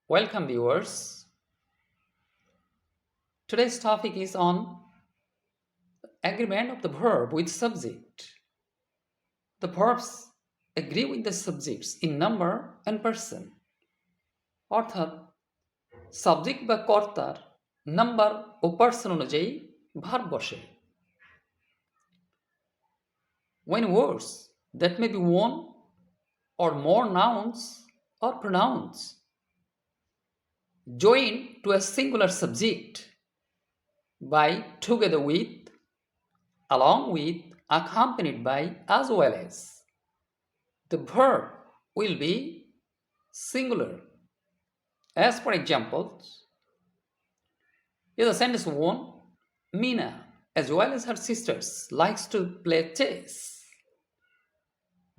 Welcome viewers. Today's topic is on agreement of the verb with subject. The verbs agree with the subjects in number and person. অর্থাৎ subject বা কর্তার number ও person অনুযায়ী verb বসে। When words that may be one or more nouns or pronouns join to a singular subject by, together with, along with, accompanied by, as well as, the verb will be singular. As for examples, in the sentence 1, Mina, as well as her sisters, likes to play chess.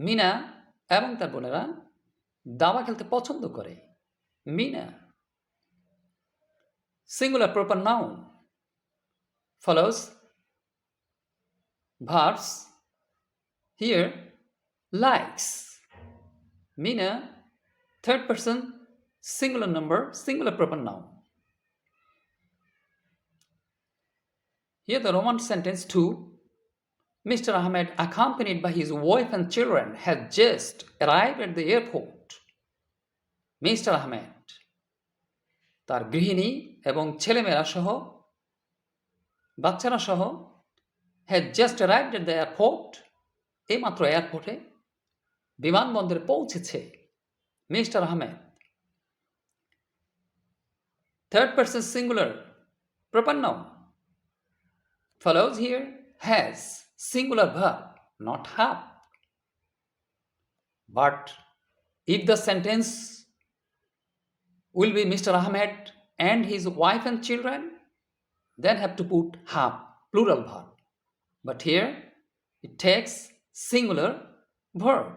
Meena এবং তার বোনেরা দাবা খেলতে পছন্দ করে। Mina. Singular proper noun follows verbs. Here, likes. Mina, third person, singular number, singular proper noun. Here the Roman sentence 2, Mr. Ahmed, accompanied by his wife and children, had just arrived at the airport. Mr. Ahmed, তার গৃহিণী এবং ছেলেমেয়েরা সহ বাচ্চারা সহ had just arrived at the airport, এইমাত্র এয়ারপোর্টে বিমানবন্দরে পৌঁছেছে mister Ahmed. Third person singular proper noun follows here, has singular verb, not have. But if the sentence will be Mr. Ahmed and his wife and children, then have to put have, plural verb. But here it takes singular verb.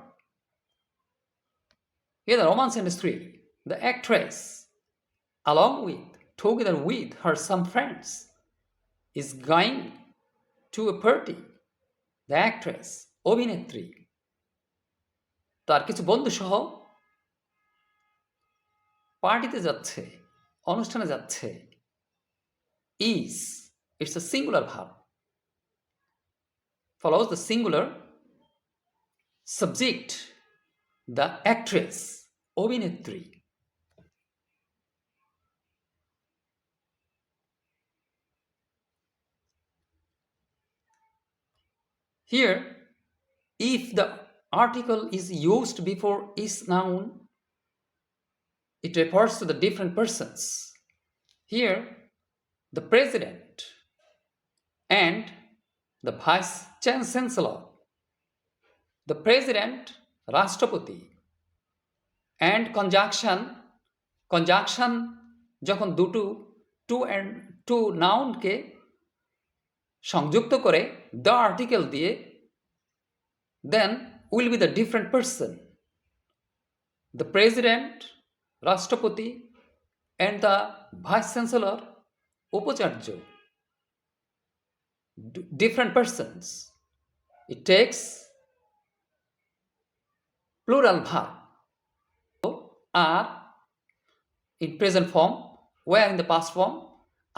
Here the Roman sentence 3, the actress, along with, together with her some friends, is going to a party. The actress, অভিনেত্রী, তার কিছু বন্ধু সহ পার্টিতে যাচ্ছে, অনুষ্ঠানে যাচ্ছে। Is, it's a singular verb, follows the singular subject, the actress, অভিনেত্রী। Here, if the article is used before is noun, it refers to the different persons. Here, the president and the vice chancellor. The president, রাষ্ট্রপতি, and conjunction যখন two নাউনকে সংযুক্ত করে the article দিয়ে, then will be the different person. The president, রাষ্ট্রপতি, and the vice chancellor, উপাচার্য, different persons. It takes plural verb. Are in present form, were in the past form,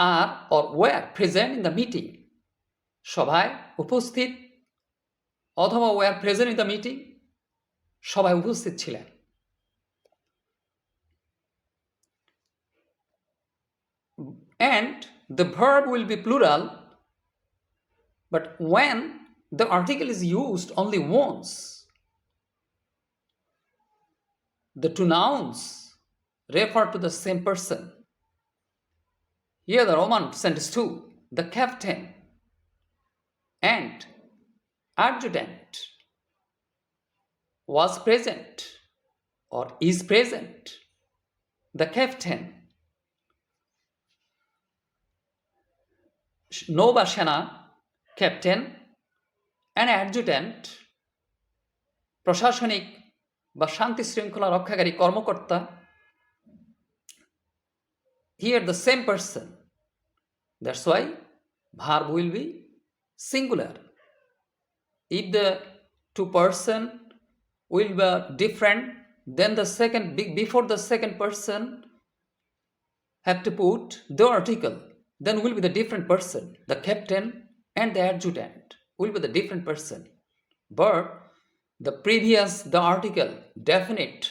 are or were present in the meeting. সভায় উপস্থিত অথবা were present in the meeting, সভায় উপস্থিত ছিলেন। And the verb will be plural, but when the article is used only once, the two nouns refer to the same person. Here the Roman sentence 2, the captain and adjutant was present or is present. The captain, নৌবা সেনা, captain, and adjutant, প্রশাসনিক বা শান্তি শৃঙ্খলা রক্ষাকারী কর্মকর্তা. Here the same person. That's why verb will be singular. If the two person will be different, then the second, before the second person have to put the article, then will be the different person. The captain and the adjutant will be the different person. But the article, definite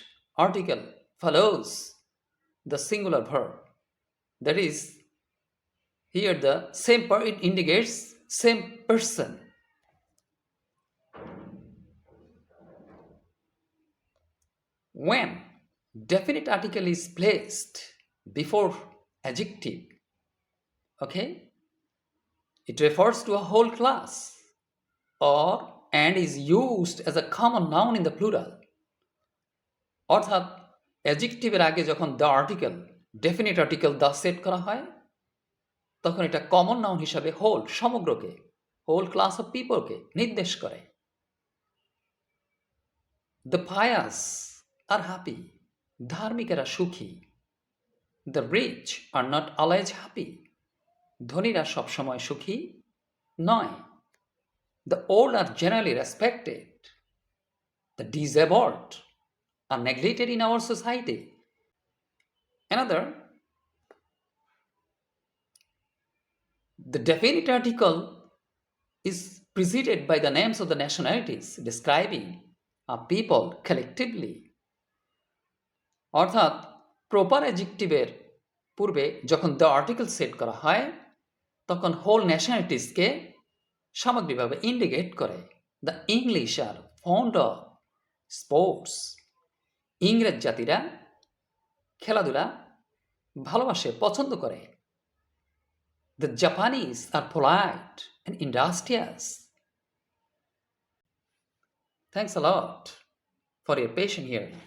article follows the singular verb. That is, here the same part, it indicates same person. When definite article is placed before adjective, okay, it refers to a whole class or and is used as a common noun in the plural. অর্থাৎ অ্যাডজেক্টিভের আগে যখন the article, definite article the set করা হয়, তখন এটা common noun হিসাবে whole, সমগ্রকে, হোল ক্লাস অফ পিপলকে নির্দেশ করে। দ্য পায়াস আর হ্যাপি, ধার্মিকেরা সুখী। The rich are not always happy, ধনীরা সবসময় সুখী নয়। The old are generally respected, the disabled are neglected in our society. Another, the definite article is preceded by the names of the nationalities describing a people collectively. অর্থাৎ proper অ্যাডজেক্টিভের পূর্বে যখন the article set করা হয়, তখন whole ন্যাশনালিটিসকে সামগ্রিকভাবে indicate করে। The English are fond of sports, ইংরেজ জাতিরা খেলাধুলা ভালোবাসে, পছন্দ করে। The Japanese are polite and industrious. Thanks a lot for your patient hearing.